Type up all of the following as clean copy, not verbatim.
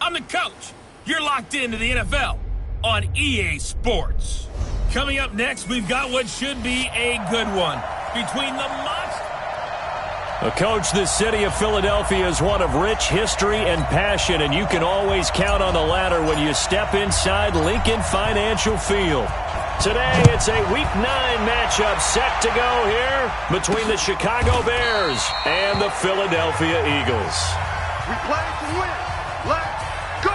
I'm the coach. You're locked into the NFL on EA Sports. Coming up next, we've got what should be a good one between the Coach, the city of Philadelphia is one of rich history and passion, and you can always count on the latter when you step inside Lincoln Financial Field. Today, it's a Week 9 matchup set to go here between the Chicago Bears and the Philadelphia Eagles. We play to win. Let's go!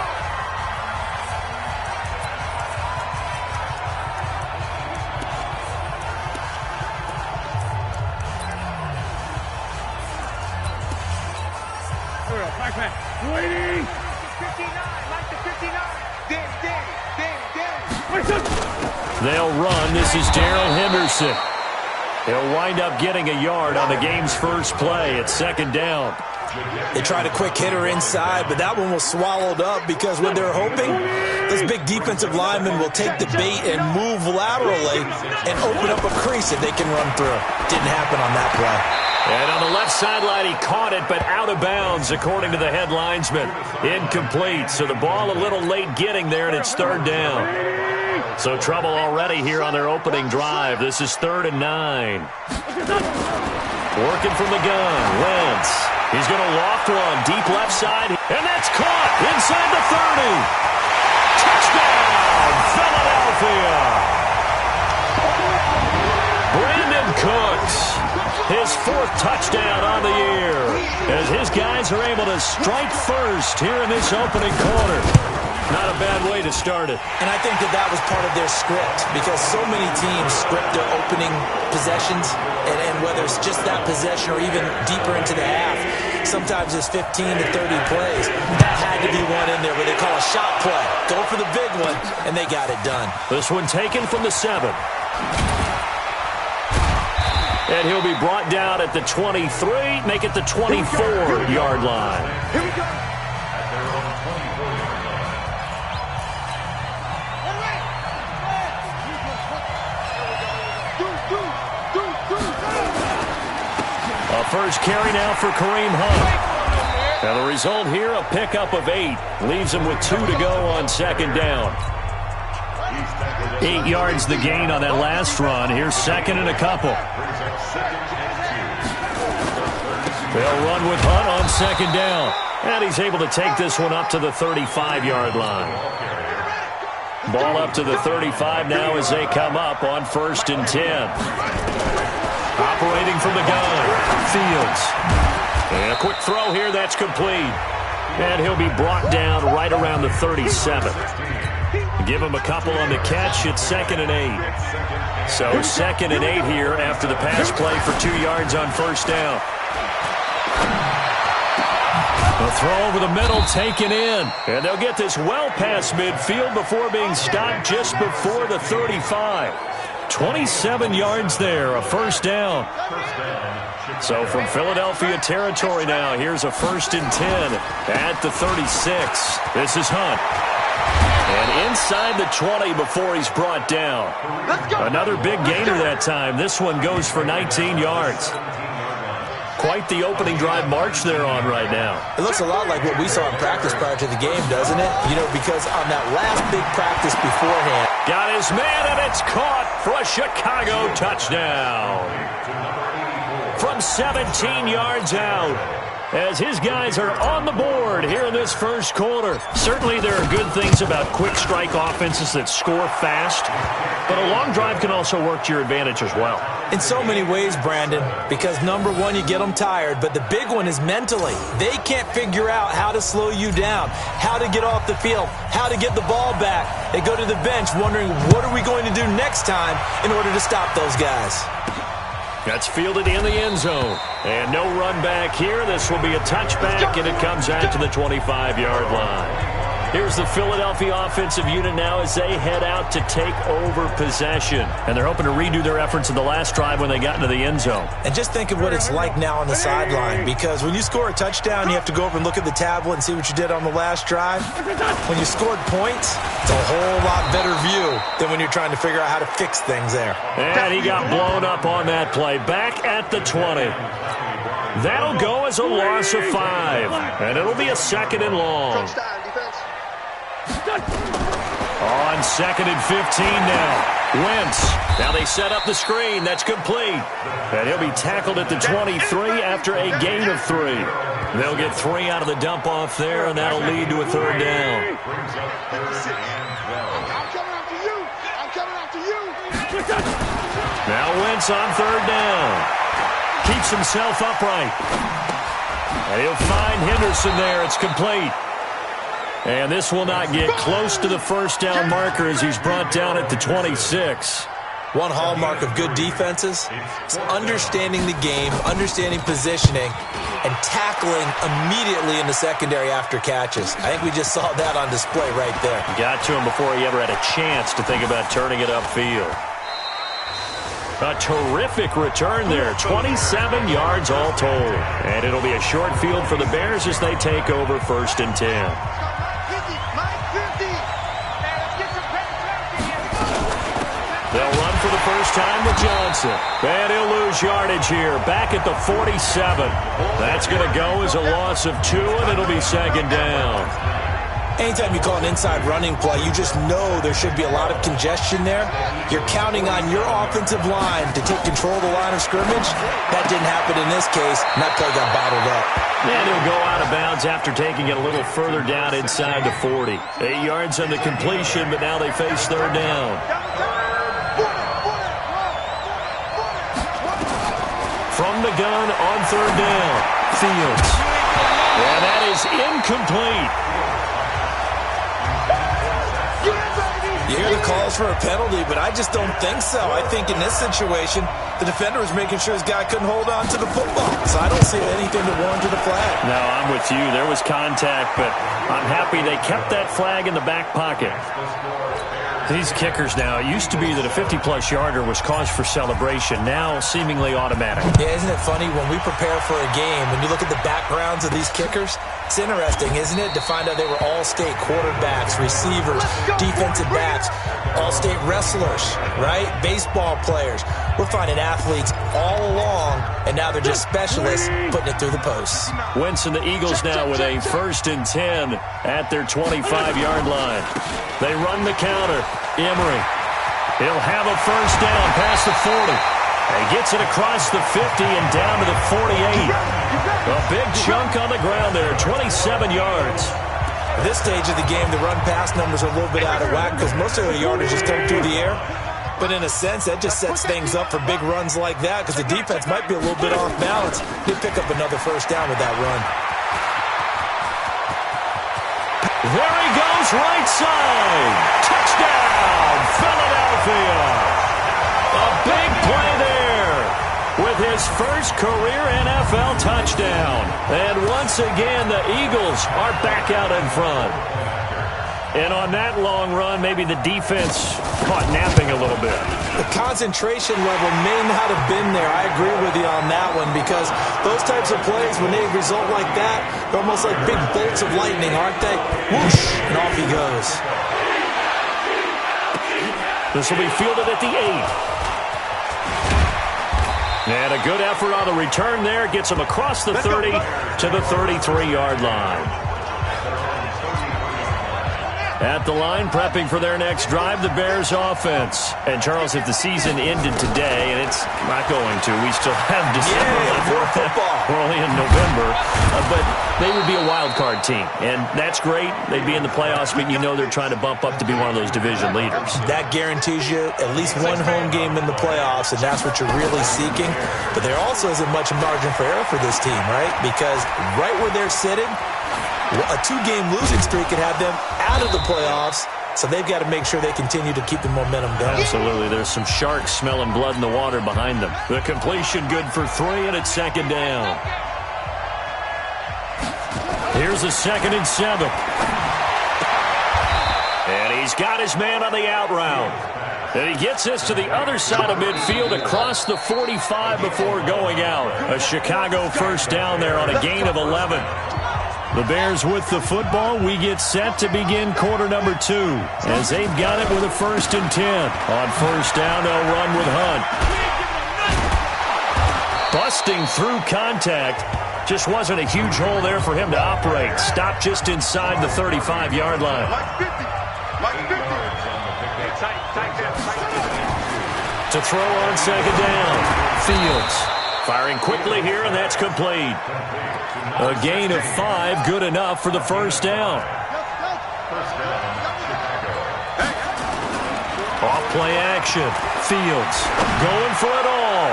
Waiting! 59, like the 59. They'll run. This is Darrell Henderson. He'll wind up getting a yard on the game's first play. It's second down. They tried a quick hitter inside, but that one was swallowed up because what they're hoping, this big defensive lineman will take the bait and move laterally and open up a crease that they can run through. Didn't happen on that play. And on the left sideline, he caught it, but out of bounds, according to the head linesman. Incomplete, so the ball a little late getting there, and it's third down. So trouble already here on their opening drive. This is 3rd and 9. Working from the gun, Wentz. He's going to loft one, deep left side, and that's caught inside the 30. Touchdown, Philadelphia! Brandon Cooks. His 4th touchdown on the year as his guys are able to strike first here in this opening quarter. Not a bad way to start it. And I think that was part of their script because so many teams script their opening possessions, and whether it's just that possession or even deeper into the half, sometimes it's 15 to 30 plays. That had to be one in there where they call a shot play. Go for the big one, and they got it done. This one taken from the 7. And he'll be brought down at the 23, make it the 24-yard line. Here we go. A first carry now for Kareem Hunt. And the result here, a pickup of 8. Leaves him with 2 to go on second down. 8 yards the gain on that last run. Here's second and a couple. They'll run with Hunt on second down. And he's able to take this one up to the 35-yard line. Ball up to the 35 now as they come up on 1st and 10. Operating from the gun, Fields. And a quick throw here, that's complete. And he'll be brought down right around the 37. Give him a couple on the catch. It's 2nd and 8. So 2nd and 8 here after the pass play for 2 yards on first down. The throw over the middle taken in. And they'll get this well past midfield before being stopped just before the 35. 27 yards there, a first down. So from Philadelphia territory now, here's a 1st and 10 at the 36. This is Hunt. And inside the 20 before he's brought down. Another big gainer that time. This one goes for 19 yards. Quite the opening drive march they're on right now. It looks a lot like what we saw in practice prior to the game, doesn't it? You know, because on that last big practice beforehand. Got his man, and it's caught for a Chicago touchdown. From 17 yards out, as his guys are on the board here in this first quarter. Certainly there are good things about quick strike offenses that score fast, but a long drive can also work to your advantage as well. In so many ways, Brandon, because number one, you get them tired, but the big one is mentally. They can't figure out how to slow you down, how to get off the field, how to get the ball back. They go to the bench wondering, what are we going to do next time in order to stop those guys? That's fielded in the end zone. And no run back here. This will be a touchback, and it comes out to the 25-yard line. Here's the Philadelphia offensive unit now as they head out to take over possession. And they're hoping to redo their efforts in the last drive when they got into the end zone. And just think of what it's like now on the sideline, because when you score a touchdown, you have to go over and look at the tablet and see what you did on the last drive. When you scored points, it's a whole lot better view than when you're trying to figure out how to fix things there. And he got blown up on that play. Back at the 20. That'll go as a loss of 5. And it'll be a 2nd and long. Touchdown, defense. On 2nd and 15 now. Wentz. Now they set up the screen. That's complete. And he'll be tackled at the 23 after a gain of 3. They'll get 3 out of the dump-off there, and that'll lead to a 3rd down. I'm coming after you. I'm coming after you. Now Wentz on 3rd down. Keeps himself upright. And he'll find Henderson there. It's complete. And this will not get close to the 1st down marker as he's brought down at the 26. One hallmark of good defenses is understanding the game, understanding positioning, and tackling immediately in the secondary after catches. I think we just saw that on display right there. Got to him before he ever had a chance to think about turning it upfield. A terrific return there, 27 yards all told. And it'll be a short field for the Bears as they take over 1st and 10. They'll run for the first time with Johnson. And he'll lose yardage here, back at the 47. That's going to go as a loss of 2, and it'll be 2nd down. Anytime you call an inside running play, you just know there should be a lot of congestion there. You're counting on your offensive line to take control of the line of scrimmage. That didn't happen in this case, and that play got bottled up. And he'll go out of bounds after taking it a little further down inside the 40. 8 yards on the completion, but now they face 3rd down. From the gun on 3rd down, Fields. And that is incomplete. You hear the calls for a penalty, but I just don't think so. I think in this situation, the defender was making sure his guy couldn't hold on to the football. So I don't see anything to warrant the flag. No, I'm with you. There was contact, but I'm happy they kept that flag in the back pocket. These kickers now, it used to be that a 50-plus yarder was cause for celebration, now seemingly automatic. Yeah, isn't it funny when we prepare for a game, when you look at the backgrounds of these kickers, it's interesting, isn't it, to find out they were all-state quarterbacks, receivers, defensive backs, all-state wrestlers, right? Baseball players. We're finding athletes all along, and now they're just specialists putting it through the posts. Wentz and the Eagles now with a 1st and 10 at their 25-yard line. They run the counter. Emery. He'll have a 1st down past the 40. He gets it across the 50 and down to the 48. A big chunk on the ground there, 27 yards. At this stage of the game, the run-pass numbers are a little bit out of whack because most of the yardage just come through the air. But in a sense, that just sets things up for big runs like that because the defense might be a little bit off balance. They pick up another 1st down with that run. There he goes, right side. Touchdown, Philadelphia. A big play there with his first career NFL touchdown. And once again, the Eagles are back out in front. And on that long run, maybe the defense caught napping a little bit. The concentration level may not have been there. I agree with you on that one because those types of plays, when they result like that, they're almost like big bolts of lightning, aren't they? Whoosh, and off he goes. This will be fielded at the 8. And a good effort on the return there. Gets him across the 30 to the 33-yard line. At the line, prepping for their next drive, the Bears offense. And, Charles, if the season ended today, and it's not going to, we still have December left. We're only in November. But they would be a wild card team. And that's great. They'd be in the playoffs, but you know they're trying to bump up to be one of those division leaders. That guarantees you at least one home game in the playoffs, and that's what you're really seeking. But there also isn't much margin for error for this team, right? Because right where they're sitting, a 2-game losing streak could have them out of the playoffs, so they've got to make sure they continue to keep the momentum going. Absolutely. There's some sharks smelling blood in the water behind them. The completion good for 3, and it's 2nd down. Here's a 2nd and 7. And he's got his man on the out route. And he gets this to the other side of midfield across the 45 before going out. A Chicago 1st down there on a gain of 11. The Bears with the football. We get set to begin quarter number 2 as they've got it with a 1st and 10. On 1st down, they'll run with Hunt. Busting through contact. Just wasn't a huge hole there for him to operate. Stopped just inside the 35-yard line. To throw on second down. Fields firing quickly here, and that's complete. A gain of 5, good enough for the first down. Off play action. Fields going for it all.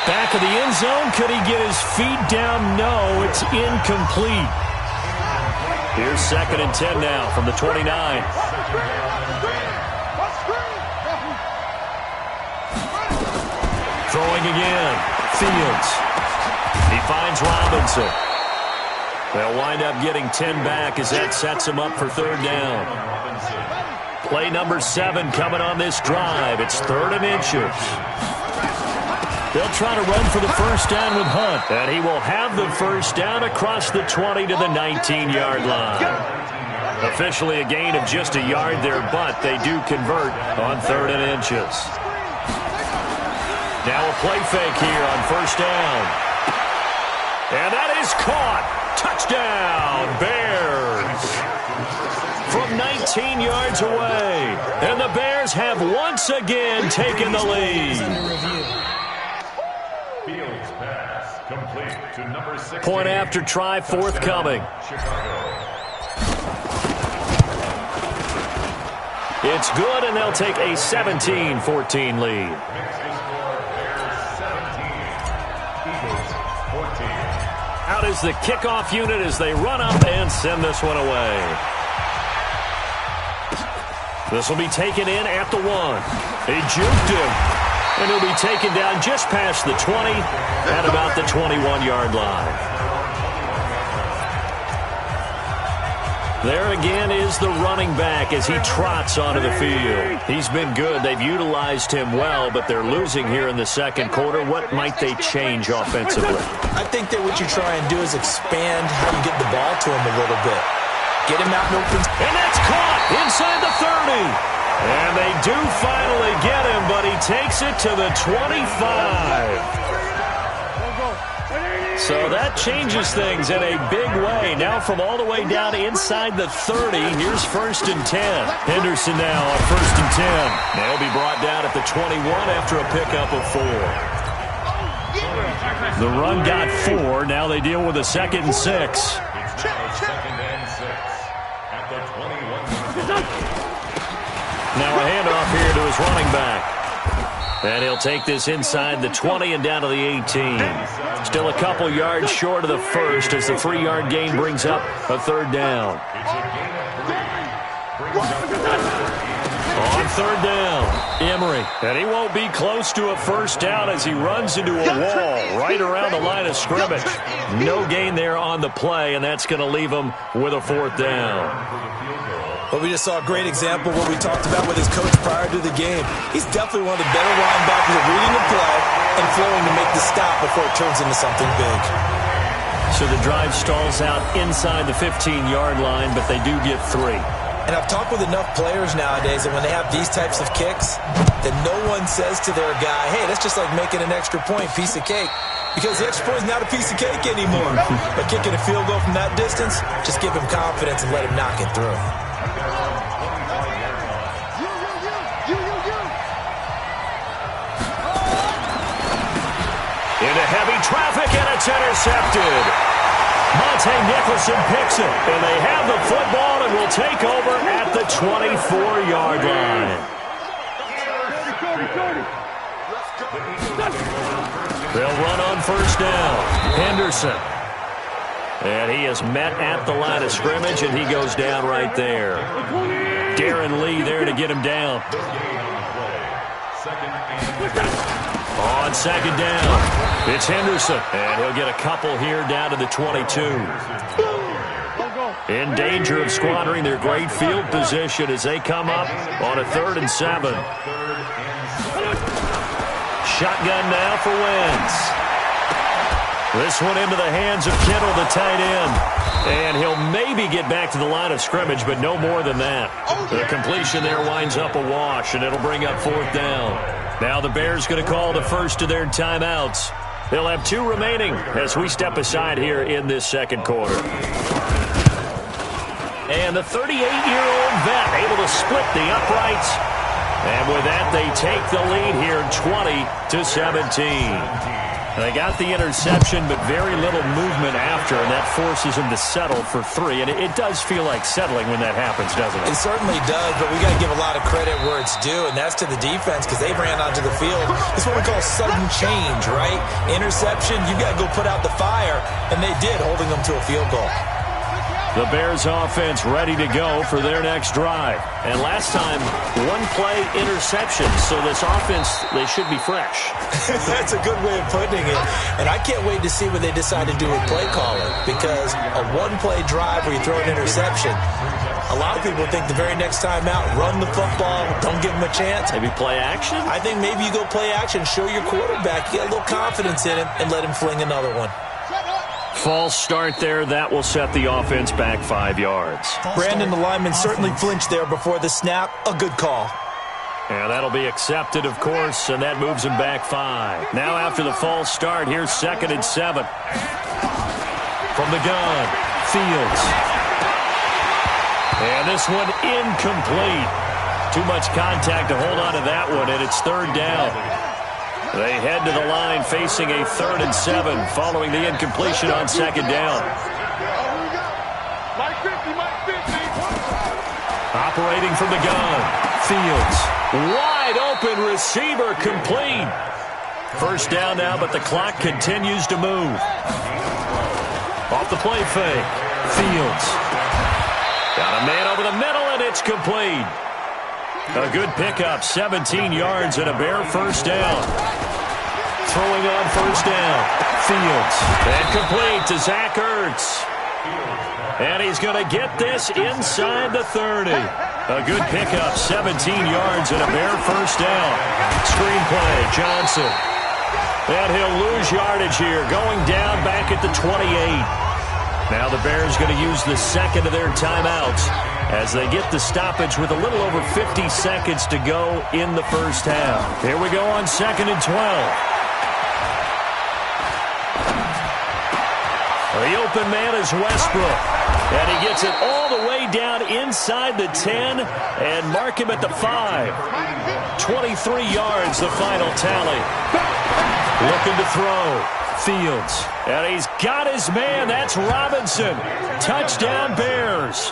Back of the end zone. Could he get his feet down? No, it's incomplete. Here's 2nd and 10 now from the 29. Throwing again. Fields. He finds Robinson. They'll wind up getting 10 back as that sets him up for 3rd down. Play number 7 coming on this drive. It's 3rd and inches. They'll try to run for the first down with Hunt, and he will have the first down across the 20 to the 19-yard line. Officially a gain of just a yard there, but they do convert on 3rd and inches. Now a play fake here on first down. And that is caught. Touchdown, Bears. From 19 yards away. And the Bears have once again taken the lead. Point after try forthcoming. It's good, and they'll take a 17-14 lead. Out is the kickoff unit as they run up and send this one away. This will be taken in at the 1. He juked him, and he'll be taken down just past the 20 at about the 21-yard line. There again is the running back as he trots onto the field. He's been good. They've utilized him well, but they're losing here in the second quarter. What might they change offensively? I think that what you try and do is expand how you get the ball to him a little bit. Get him out in open. And that's caught inside the 30. And they do finally get him, but he takes it to the 25. So that changes things in a big way. Now from all the way down inside the 30, here's 1st and 10. Henderson now on 1st and 10. They'll be brought down at the 21 after a pickup of 4. The run got 4. Now they deal with a 2nd and 6. Now a handoff here to his running back. And he'll take this inside the 20 and down to the 18. Still a couple yards short of the first as the 3-yard gain brings up a 3rd down. On 3rd down, Emery. And he won't be close to a first down as he runs into a wall right around the line of scrimmage. No gain there on the play, and that's going to leave him with a 4th down. But we just saw a great example of what we talked about with his coach prior to the game. He's definitely one of the better linebackers at reading the play and flowing to make the stop before it turns into something big. So the drive stalls out inside the 15-yard line, but they do get 3. And I've talked with enough players nowadays that when they have these types of kicks, that no one says to their guy, hey, that's just like making an extra point, piece of cake. Because the extra point is not a piece of cake anymore. But kicking a field goal from that distance, just give him confidence and let him knock it through. Into heavy traffic, and it's intercepted. Monte Nicholson picks it, and they have the football and will take over at the 24-yard line. They'll run on first down. Henderson. And he is met at the line of scrimmage, and he goes down right there. Darren Lee there to get him down. On second down, it's Henderson, and he'll get a couple here down to the 22. In danger of squandering their great field position as they come up on a 3rd and 7. Shotgun now for Wentz. This one into the hands of Kittle, the tight end. And he'll maybe get back to the line of scrimmage, but no more than that. The completion there winds up a wash, and it'll bring up 4th down. Now the Bears going to call the first of their timeouts. They'll have 2 remaining as we step aside here in this second quarter. And the 38-year-old vet able to split the uprights And with that, they take the lead here 20-17. They got the interception, but very little movement after, and that forces them to settle for 3. And it does feel like settling when that happens, doesn't it? It certainly does, but we got to give a lot of credit where it's due, and that's to the defense because they ran onto the field. It's what we call sudden change, right? Interception, you got to go put out the fire, and they did, holding them to a field goal. The Bears offense ready to go for their next drive. And last time, one-play interception. So this offense, they should be fresh. That's a good way of putting it. And I can't wait to see what they decide to do with play calling. Because a one-play drive where you throw an interception, a lot of people think the very next time out, run the football, don't give them a chance. Maybe play action? I think maybe you go play action, show your quarterback, get a little confidence in him, and let him fling another one. False start there. That will set the offense back 5 yards. Brandon, the lineman, certainly flinched there before the snap. A good call. And that'll be accepted, of course, and that moves him back 5. Now after the false start, here's 2nd and 7. From the gun, Fields. And this one incomplete. Too much contact to hold on to that one, and it's 3rd down. They head to the line facing a 3rd and 7 following the incompletion on 2nd down. Operating from the gun, Fields. Wide open receiver complete. 1st down now, but the clock continues to move. Off the play fake, Fields. Got a man over the middle, and it's complete. A good pickup, 17 yards and a Bear 1st down. Throwing on 1st down, Fields. And complete to Zach Ertz. And he's going to get this inside the 30. A good pickup, 17 yards and a Bear 1st down. Screenplay, Johnson. And he'll lose yardage here, going down back at the 28. Now the Bears going to use the 2nd of their timeouts as they get the stoppage with a little over 50 seconds to go in the 1st half. Here we go on 2nd and 12. The open man is Westbrook. And he gets it all the way down inside the 10 and mark him at the 5. 23 yards, the final tally. Looking to throw. Fields. And he's got his man. That's Robinson. Touchdown, Bears.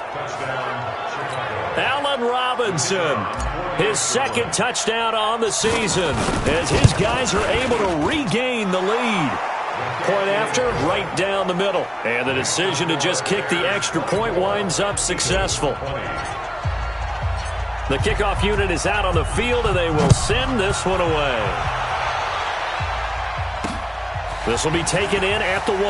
Allen Robinson. His 2nd touchdown on the season as his guys are able to regain the lead. Point after, right down the middle. And the decision to just kick the extra point winds up successful. The kickoff unit is out on the field, and they will send this one away. This will be taken in at the 1.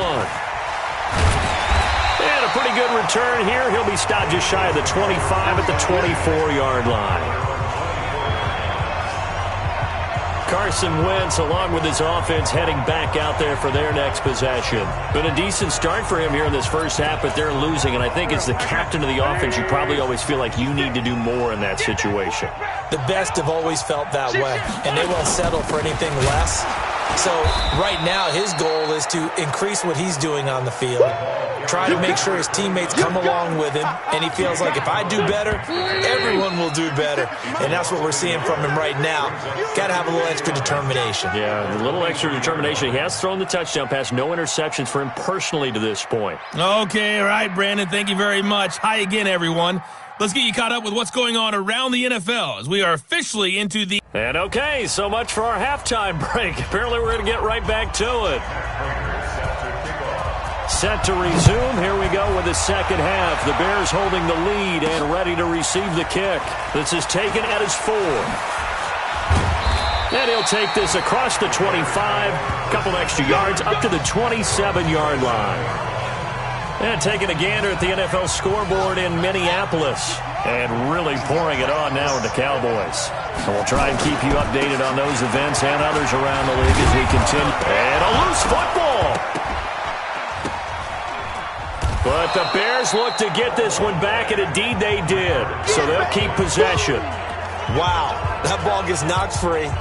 And a pretty good return here. He'll be stopped just shy of the 25 at the 24-yard line. Carson Wentz, along with his offense, heading back out there for their next possession. Been a decent start for him here in this 1st half, but they're losing. And I think as the captain of the offense, you probably always feel like you need to do more in that situation. The best have always felt that way, and they won't settle for anything less. So right now, his goal is to increase what he's doing on the field, try to make sure his teammates come along with him, and he feels like if I do better, everyone will do better. And that's what we're seeing from him right now. Got to have a little extra determination. Yeah, a little extra determination. He has thrown the touchdown pass. No interceptions for him personally to this point. Okay, all right, Brandon. Thank you very much. Hi again, everyone. Let's get you caught up with what's going on around the NFL as we are officially into the... And okay, so much for our halftime break. Apparently we're going to get right back to it. Set to resume. Here we go with the 2nd half. The Bears holding the lead and ready to receive the kick. This is taken at his 4. And he'll take this across the 25. A couple extra yards up to the 27-yard line. And taking a gander at the NFL scoreboard in Minneapolis. And really pouring it on now with the Cowboys. And we'll try and keep you updated on those events and others around the league as we continue. And a loose football. But the Bears look to get this one back, and indeed they did. So they'll keep possession. Wow, that ball gets knocked free,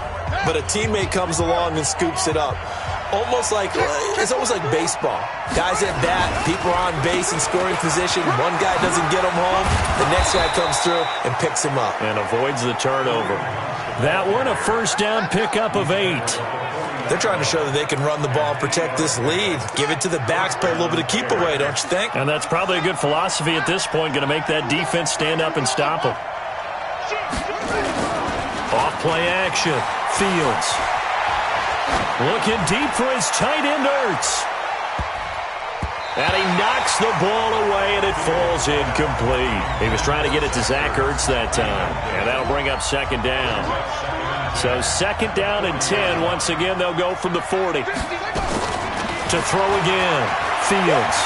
but a teammate comes along and scoops it up. It's almost like baseball. Guys at bat, people are on base in scoring position. One guy doesn't get him home. The next guy comes through and picks him up. And avoids the turnover. That one, a first down pickup of 8. They're trying to show that they can run the ball, protect this lead. Give it to the backs, play a little bit of keep away, don't you think? And that's probably a good philosophy at this point, going to make that defense stand up and stop them. Off-play action. Fields. Looking deep for his tight end, Ertz. And he knocks the ball away, and it falls incomplete. He was trying to get it to Zach Ertz that time, and that'll bring up second down. So second down and 10. Once again, they'll go from the 40. To throw again. Fields.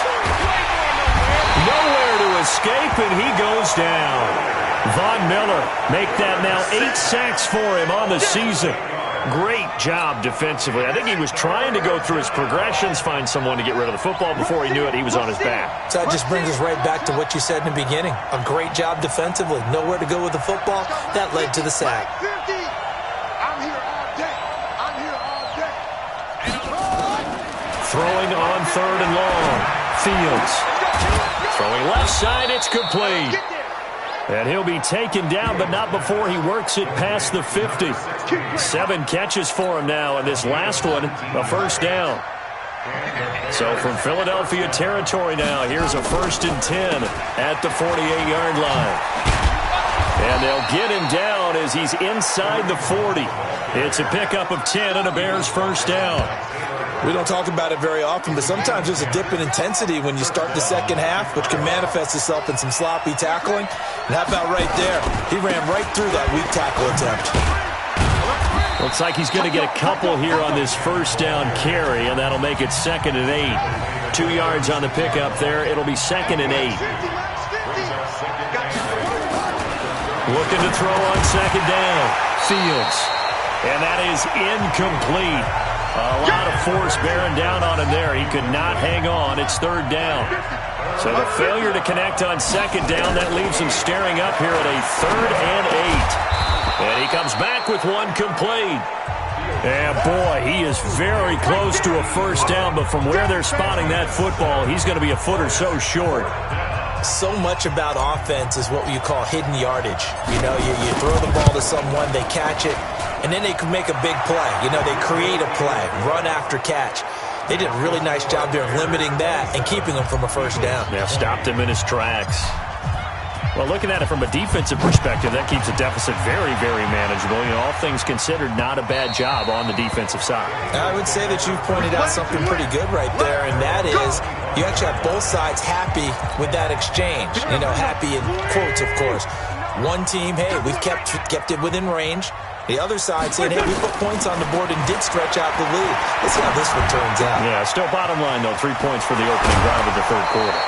Nowhere to escape, and he goes down. Von Miller make that now 8 sacks for him on the season. Great job defensively. I think he was trying to go through his progressions, find someone to get rid of the football. Before he knew it, he was on his back. So that just brings us right back to what you said in the beginning. A great job defensively. Nowhere to go with the football. That led to the sack. Throwing on third and long. Fields. Throwing left side, it's complete. And he'll be taken down, but not before he works it past the 50. 7 catches for him now, and this last one, a first down. So from Philadelphia territory now, here's a 1st and 10 at the 48-yard line. And they'll get him down as he's inside the 40. It's a pickup of 10 and a Bears first down. We don't talk about it very often, but sometimes there's a dip in intensity when you start the second half, which can manifest itself in some sloppy tackling. And how about right there? He ran right through that weak tackle attempt. Looks like he's going to get a couple here on this first down carry, and that'll make it 2nd and 8. 2 yards on the pickup there. It'll be 2nd and 8. Looking to throw on second down. Fields. And that is incomplete. A lot of force bearing down on him there. He could not hang on. It's 3rd down. So the failure to connect on second down, that leaves him staring up here at a 3rd and 8. And he comes back with one complete. And boy, he is very close to a first down, but from where they're spotting that football, he's going to be a foot or so short. So much about offense is what you call hidden yardage. You know, you throw the ball to someone, they catch it, and then they can make a big play. You know, they create a play, run after catch. They did a really nice job there of limiting that and keeping him from a first down. Yeah, stopped him in his tracks. Well, looking at it from a defensive perspective, that keeps a deficit very, very manageable. You know, all things considered, not a bad job on the defensive side. I would say that you've pointed out something pretty good right there, and that is you actually have both sides happy with that exchange. You know, happy in quotes, of course. One team, hey, we've kept it within range. The other side saying, hey, we put points on the board and did stretch out the lead. Let's see how this one turns out. Yeah, still bottom line, though, 3 points for the opening drive of the third quarter.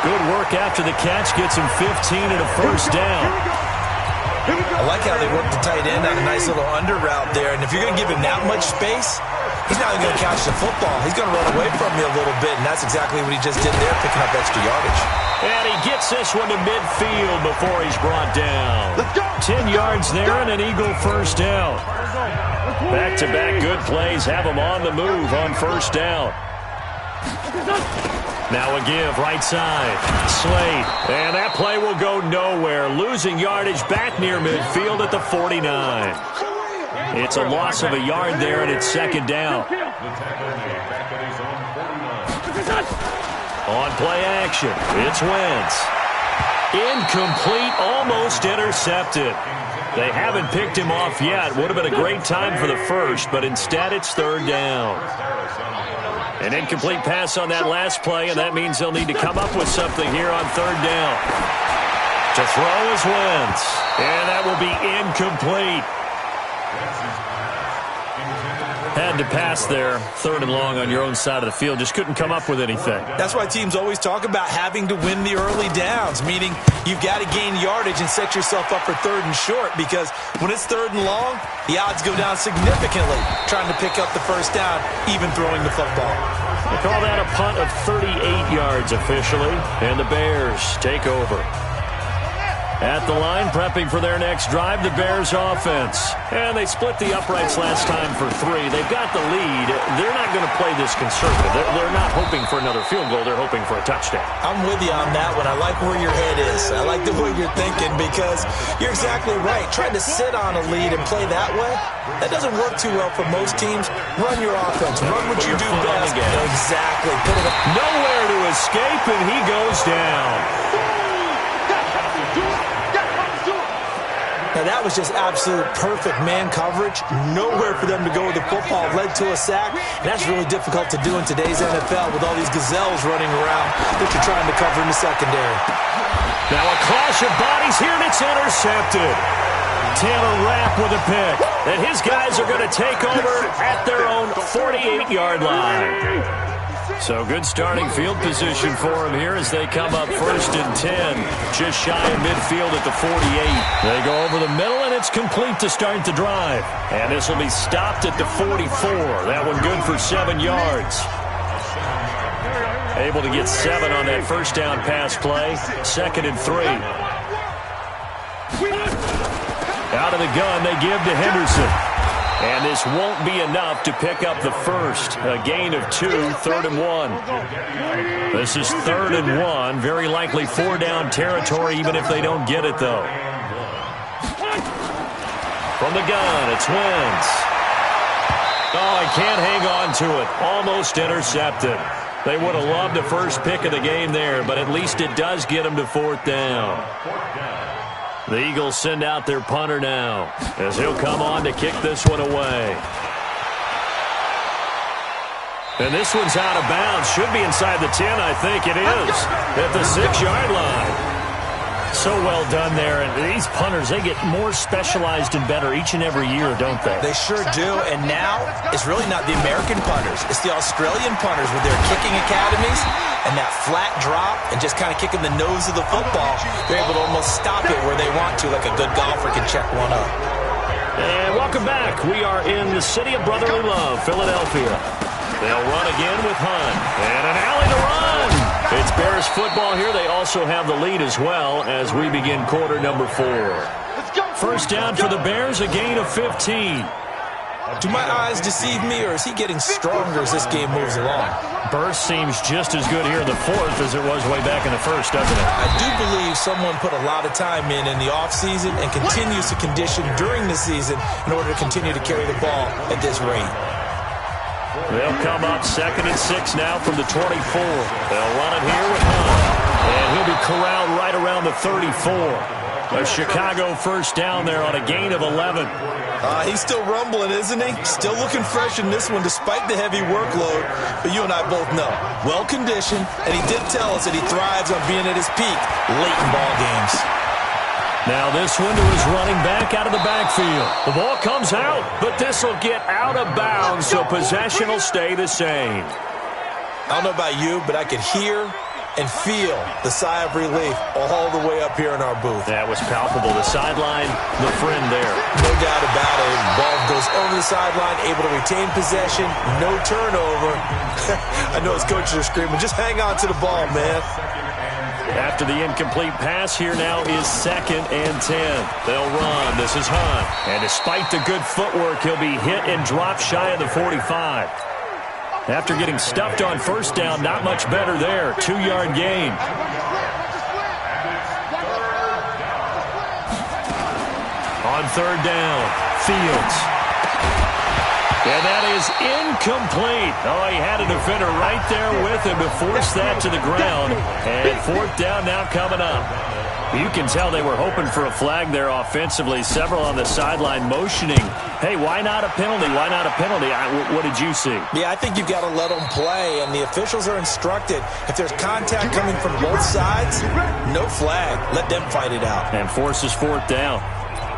Good work after the catch. Gets him 15 and a first down. I like how they work the tight end on a nice little under route there. And if you're going to give him that much space, he's not even going to catch the football. He's going to run away from you a little bit, and that's exactly what he just did there, picking up extra yardage. And he gets this one to midfield before he's brought down. 10 yards there and an Eagle first down. Back-to-back good plays have him on the move on first down. Now a give, right side. Slade. And that play will go nowhere. Losing yardage back near midfield at the 49. It's a loss of a yard there, and it's second down. On play action, it's Wentz. Incomplete, almost intercepted. They haven't picked him off yet. Would have been a great time for the first, but instead it's third down. An incomplete pass on that last play, and that means they'll need to come up with something here on third down. To throw is Wentz, and that will be incomplete. Had to pass there, 3rd and long on your own side of the field. Just couldn't come up with anything. That's why teams always talk about having to win the early downs, meaning you've got to gain yardage and set yourself up for 3rd and short, because when it's 3rd and long, the odds go down significantly trying to pick up the first down, even throwing the football. They call that a punt of 38 yards officially, and the Bears take over. At the line, prepping for their next drive, the Bears offense. And they split the uprights last time for 3. They've got the lead. They're not going to play this conservative. They're not hoping for another field goal. They're hoping for a touchdown. I'm with you on that one. I like where your head is. I like the way you're thinking because you're exactly right. Trying to sit on a lead and play that way, that doesn't work too well for most teams. Run your offense. Run what you do best. Exactly. Put it up. Nowhere to escape, and he goes down. Now, that was just absolute perfect man coverage. Nowhere for them to go with the football. Led to a sack. And that's really difficult to do in today's NFL with all these gazelles running around that you're trying to cover in the secondary. Now a clash of bodies here, and it's intercepted. Taylor Rapp with a pick. And his guys are going to take over at their own 48-yard line. So good starting field position for them here as they come up 1st and 10. Just shy of midfield at the 48. They go over the middle, and it's complete to start the drive. And this will be stopped at the 44. That one good for 7 yards. Able to get 7 on that first down pass play. 2nd and 3. Out of the gun, they give to Henderson. And this won't be enough to pick up the first. A gain of 2, 3rd and 1. This is 3rd and 1. Very likely 4-down territory, even if they don't get it, though. From the gun, it's Wentz. Oh, I can't hang on to it. Almost intercepted. They would have loved the first pick of the game there, but at least it does get them to 4th down. The Eagles send out their punter now as he'll come on to kick this one away. And this one's out of bounds. Should be inside the 10, I think it is. At the 6-yard line. So well done there. And these punters, they get more specialized and better each and every year, don't they? They sure do. And now it's really not the American punters. It's the Australian punters with their kicking academies and that flat drop and just kind of kicking the nose of the football. They're able to almost stop it where they want to, like a good golfer can check one up. And welcome back. We are in the city of brotherly love, Philadelphia. They'll run again with Hunt. And an alley to run. It's Bears football here. They also have the lead as well as we begin quarter number 4. First down for the Bears, a gain of 15. Do my eyes deceive me, or is he getting stronger as this game moves along? Burst seems just as good here in the 4th as it was way back in the 1st, doesn't it? I do believe someone put a lot of time in the offseason and continues to condition during the season in order to continue to carry the ball at this rate. They'll come up 2nd and 6 now from the 24. They'll run it here with Hunt. And he'll be corralled right around the 34. A Chicago first down there on a gain of 11. He's still rumbling, isn't he? Still looking fresh in this one despite the heavy workload. But you and I both know, well-conditioned, and he did tell us that he thrives on being at his peak late in ball games. Now this one to his running back out of the backfield. The ball comes out, but this will get out of bounds, so possession will stay the same. I don't know about you, but I could hear and feel the sigh of relief all the way up here in our booth. That was palpable. The sideline, the friend there. No doubt about it. The ball goes over the sideline, able to retain possession, no turnover. I know his coaches are screaming, just hang on to the ball, man. After the incomplete pass, here now is 2nd and 10. They'll run. This is Hunt. And despite the good footwork, he'll be hit and dropped shy of the 45. After getting stuffed on first down, not much better there. 2-yard gain. On 3rd down, Fields. And that is incomplete. Oh, he had a defender right there with him to force that to the ground. And 4th down now coming up. You can tell they were hoping for a flag there offensively. Several on the sideline motioning. Hey, why not a penalty? Why not a penalty? What did you see? Yeah, I think you've got to let them play, and the officials are instructed. If there's contact coming from both sides, no flag. Let them fight it out. And forces 4th down.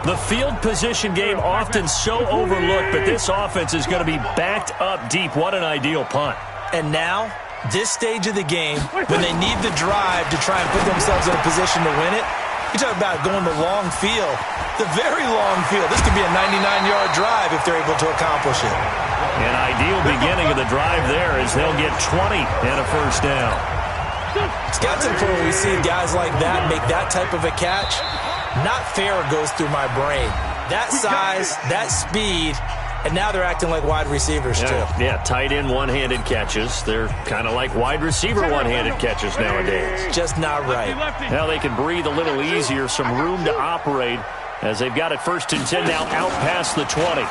The field position game often so overlooked, but this offense is going to be backed up deep. What an ideal punt. And now, this stage of the game, when they need the drive to try and put themselves in a position to win it, you talk about going the long field, the very long field. This could be a 99-yard drive if they're able to accomplish it. An ideal beginning of the drive there as they'll get 20 and a first down. It's got to the point where we see guys like that make that type of a catch. Not fair goes through my brain. That size, that speed, And now they're acting like wide receivers, too. Yeah, tight end one-handed catches. They're kind of like wide receiver one-handed catches nowadays. Just not right. Now they can breathe a little easier, some room to operate as they've got it 1st and 10 now out past the 20.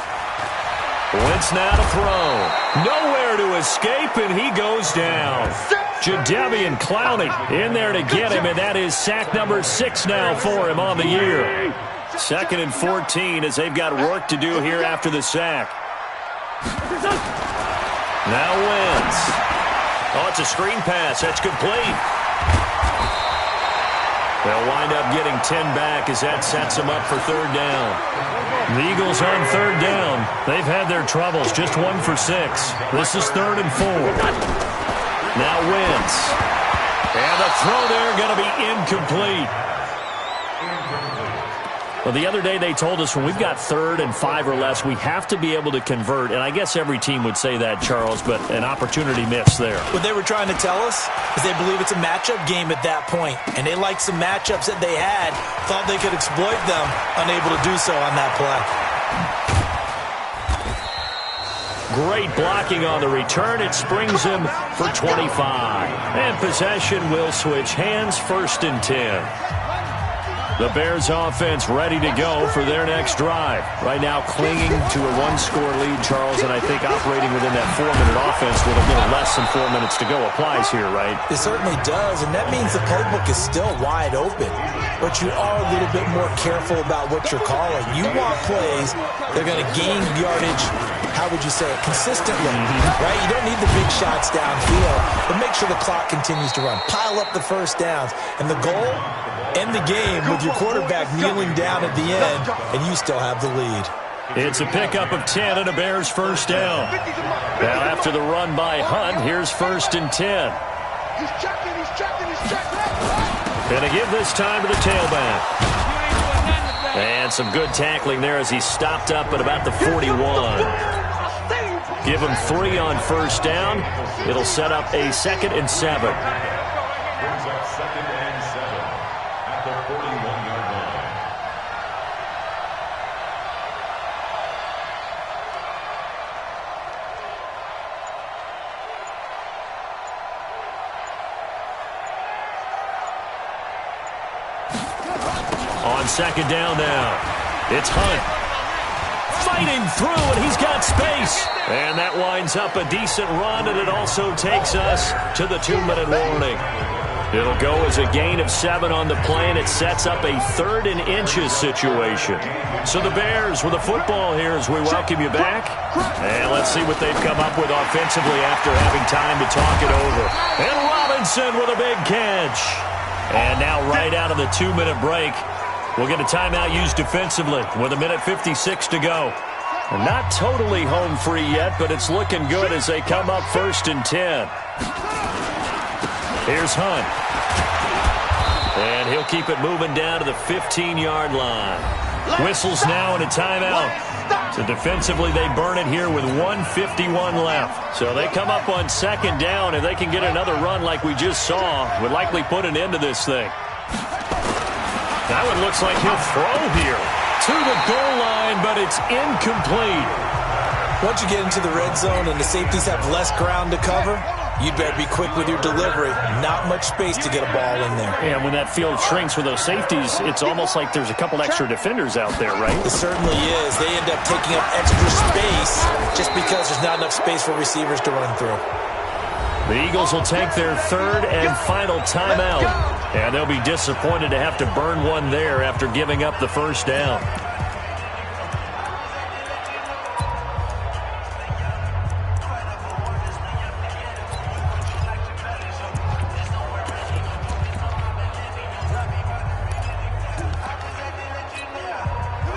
Wentz now to throw. Nowhere to escape, and he goes down. Jadeveon Clowney in there to get him, and that is sack number 6 now for him on the year. 2nd and 14 as they've got work to do here after the sack. Now Wentz. Oh, it's a screen pass. That's complete. They'll wind up getting 10 back as that sets them up for 3rd down. The Eagles on 3rd down. They've had their troubles. Just 1 for 6. This is 3rd and 4. Now Wentz. And the throw there going to be incomplete. Well, the other day they told us when we've got 3rd and 5 or less, we have to be able to convert. And I guess every team would say that, Charles, but an opportunity missed there. What they were trying to tell us is they believe it's a matchup game at that point. And they liked some matchups that they had, thought they could exploit them, unable to do so on that play. Great blocking on the return. It springs him for 25. And possession will switch hands, 1st and 10. The Bears offense ready to go for their next drive. Right now clinging to a 1-score lead, Charles, and I think operating within that 4-minute offense with a little less than 4 minutes to go applies here, right? It certainly does, and that means the playbook is still wide open. But you are a little bit more careful about what you're calling. You want plays that are going to gain yardage, how would you say it, consistently, right? You don't need the big shots downfield, but make sure the clock continues to run. Pile up the 1st downs. And the goal, end the game with your quarterback kneeling down at the end, and you still have the lead. It's a pickup of 10 and a Bears 1st down. Now after the run by Hunt, here's 1st and 10. He's checking. Going to give this time to the tailback. And some good tackling there as he stopped up at about the 41. Give him 3 on 1st down. It'll set up a 2nd and 7. On 2nd down now, it's Hunt. Fighting through, and he's got space. And that winds up a decent run, and it also takes us to the 2-minute warning. It'll go as a gain of 7 on the play, and it sets up a 3rd and inches situation. So the Bears with the football here as we welcome you back. And let's see what they've come up with offensively after having time to talk it over. And Robinson with a big catch. And now right out of the 2-minute break, we'll get a timeout used defensively with 1:56 to go. We're not totally home free yet, but it's looking good as they come up 1st and 10. Here's Hunt. And he'll keep it moving down to the 15-yard line. Whistles now and a timeout. So defensively, they burn it here with 1:51 left. So they come up on 2nd down. If they can get another run like we just saw, would likely put an end to this thing. That one looks like he'll throw here to the goal line, but it's incomplete. Once you get into the red zone and the safeties have less ground to cover, you better be quick with your delivery. Not much space to get a ball in there. And when that field shrinks with those safeties, it's almost like there's a couple extra defenders out there, right? It certainly is. They end up taking up extra space just because there's not enough space for receivers to run through. The Eagles will take their 3rd and final timeout. And they'll be disappointed to have to burn one there after giving up the 1st down.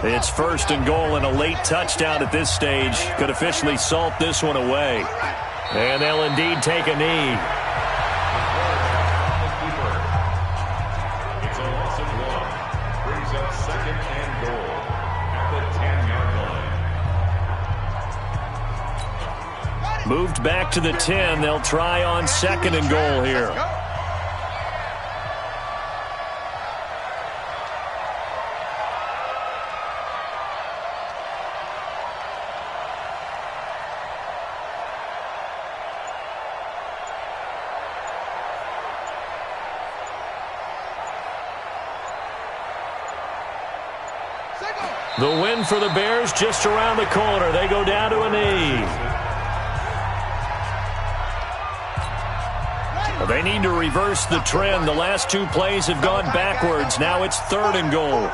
It's 1st and goal, and a late touchdown at this stage could officially salt this one away. And they'll indeed take a knee. It's a loss of 1. Brings up 2nd and goal at the 10-yard line. Moved back to the 10. They'll try on 2nd and goal here. The win for the Bears just around the corner. They go down to a knee. Well, they need to reverse the trend. The last two plays have gone backwards. Now it's 3rd and goal.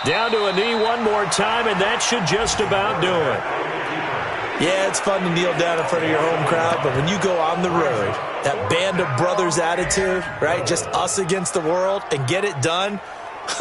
Down to a knee one more time, and that should just about do it. Yeah, it's fun to kneel down in front of your home crowd, but when you go on the road, that band of brothers attitude, right, just us against the world, and get it done,